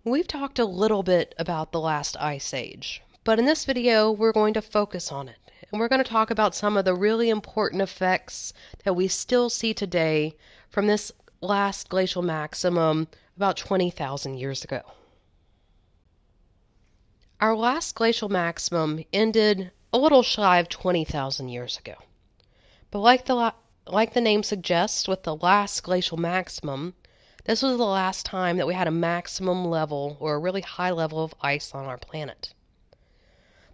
We've talked a little bit about the last ice age, but in this video we're going to focus on it. And we're going to talk about some of the really important effects that we still see today from this last glacial maximum about 20,000 years ago. Our last glacial maximum ended a little shy of 20,000 years ago. But like the name suggests, with the last glacial maximum, this was the last time that we had a maximum level or a really high level of ice on our planet.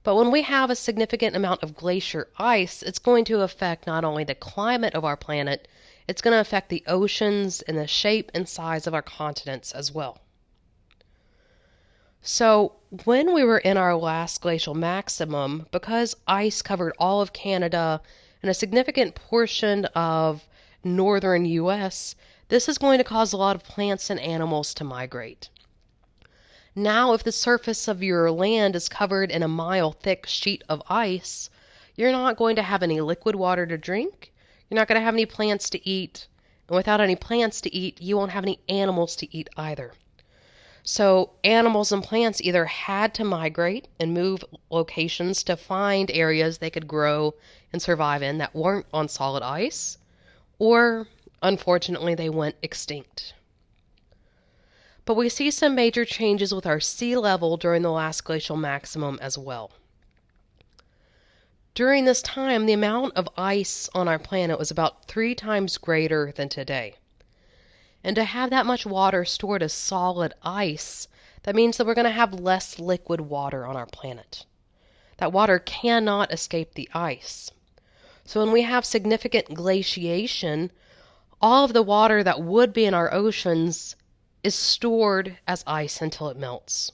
But when we have a significant amount of glacier ice, it's going to affect not only the climate of our planet, it's going to affect the oceans and the shape and size of our continents as well. So when we were in our last glacial maximum, because ice covered all of Canada and a significant portion of northern US, this is going to cause a lot of plants and animals to migrate. Now, if the surface of your land is covered in a mile-thick sheet of ice, you're not going to have any liquid water to drink, you're not going to have any plants to eat, and without any plants to eat, you won't have any animals to eat either. So animals and plants either had to migrate and move locations to find areas they could grow and survive in that weren't on solid ice, or unfortunately they went extinct. But we see some major changes with our sea level during the last glacial maximum as well. During this time, the amount of ice on our planet was about 3 times greater than today. And to have that much water stored as solid ice, that means that we're going to have less liquid water on our planet. That water cannot escape the ice. So when we have significant glaciation, all of the water that would be in our oceans is stored as ice until it melts.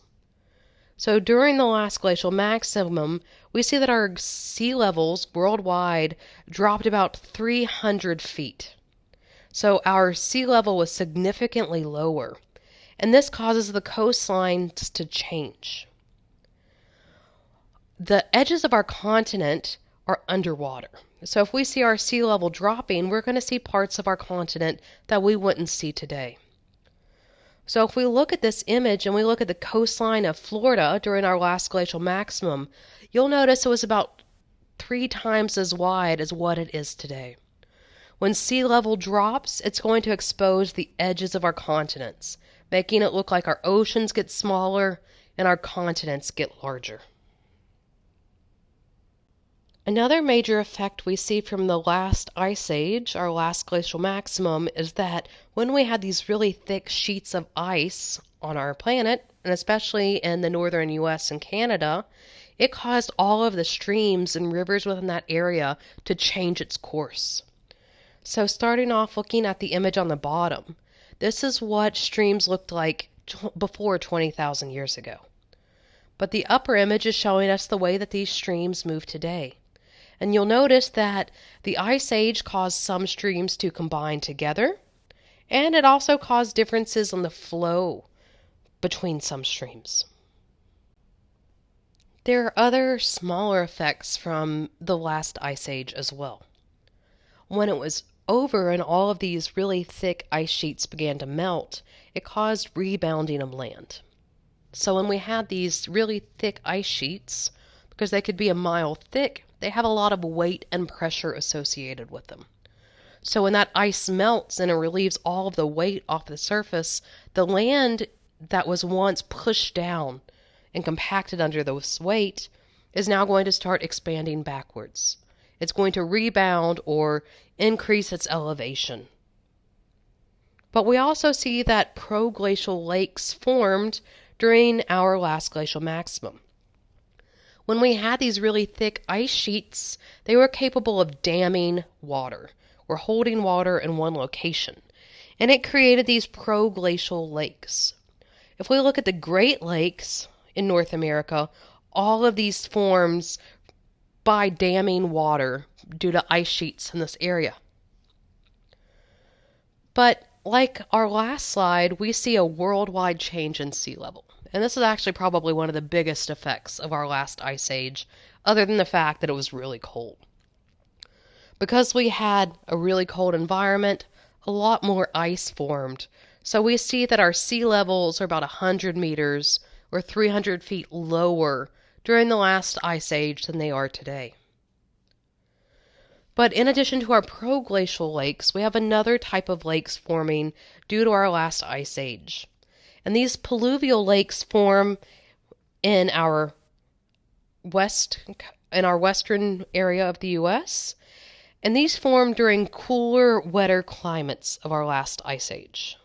So during the last glacial maximum, we see that our sea levels worldwide dropped about 300 feet. So our sea level was significantly lower, and this causes the coastlines to change. The edges of our continent are underwater. So if we see our sea level dropping, we're going to see parts of our continent that we wouldn't see today. So if we look at this image and we look at the coastline of Florida during our last glacial maximum, you'll notice it was about 3 times as wide as what it is today. When sea level drops, it's going to expose the edges of our continents, making it look like our oceans get smaller and our continents get larger. Another major effect we see from the last ice age, our last glacial maximum, is that when we had these really thick sheets of ice on our planet, and especially in the northern US and Canada, it caused all of the streams and rivers within that area to change its course. So starting off looking at the image on the bottom, this is what streams looked like before 20,000 years ago. But the upper image is showing us the way that these streams move today. And you'll notice that the ice age caused some streams to combine together, and it also caused differences in the flow between some streams. There are other smaller effects from the last ice age as well. When it was over and all of these really thick ice sheets began to melt, it caused rebounding of land. So when we had these really thick ice sheets, because they could be a mile thick, they have a lot of weight and pressure associated with them. So when that ice melts and it relieves all of the weight off the surface, the land that was once pushed down and compacted under this weight is now going to start expanding backwards. It's going to rebound or increase its elevation. But we also see that proglacial lakes formed during our last glacial maximum. When we had these really thick ice sheets, they were capable of damming water, or holding water in one location, and it created these proglacial lakes. If we look at the Great Lakes in North America, all of these forms by damming water due to ice sheets in this area. But like our last slide, we see a worldwide change in sea level. And this is actually probably one of the biggest effects of our last ice age, other than the fact that it was really cold. Because we had a really cold environment, a lot more ice formed. So we see that our sea levels are about 100 meters or 300 feet lower during the last ice age than they are today. But in addition to our proglacial lakes, we have another type of lakes forming due to our last ice age. And these pluvial lakes form in our western area of the US, and these formed during cooler, wetter climates of our last ice age.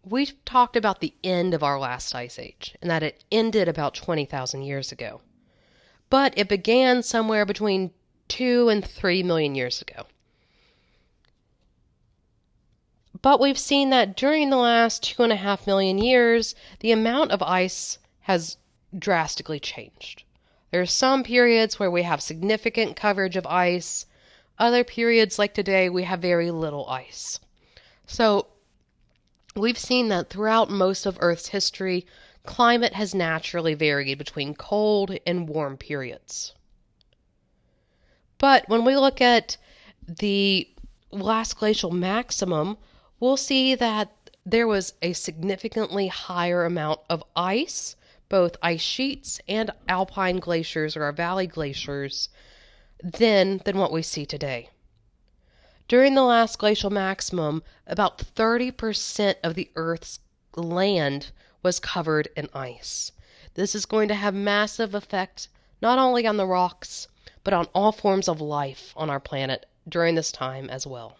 We've talked about the end of our last ice age, and that it ended about 20,000 years ago. But it began somewhere between 2 and 3 million years ago. But we've seen that during the last 2.5 million years, the amount of ice has drastically changed. There are some periods where we have significant coverage of ice. Other periods, like today, we have very little ice. So we've seen that throughout most of Earth's history, climate has naturally varied between cold and warm periods. But when we look at the last glacial maximum, we'll see that there was a significantly higher amount of ice, both ice sheets and alpine glaciers or our valley glaciers, then than what we see today. During the last glacial maximum, about 30% of the Earth's land was covered in ice. This is going to have massive effect not only on the rocks, but on all forms of life on our planet during this time as well.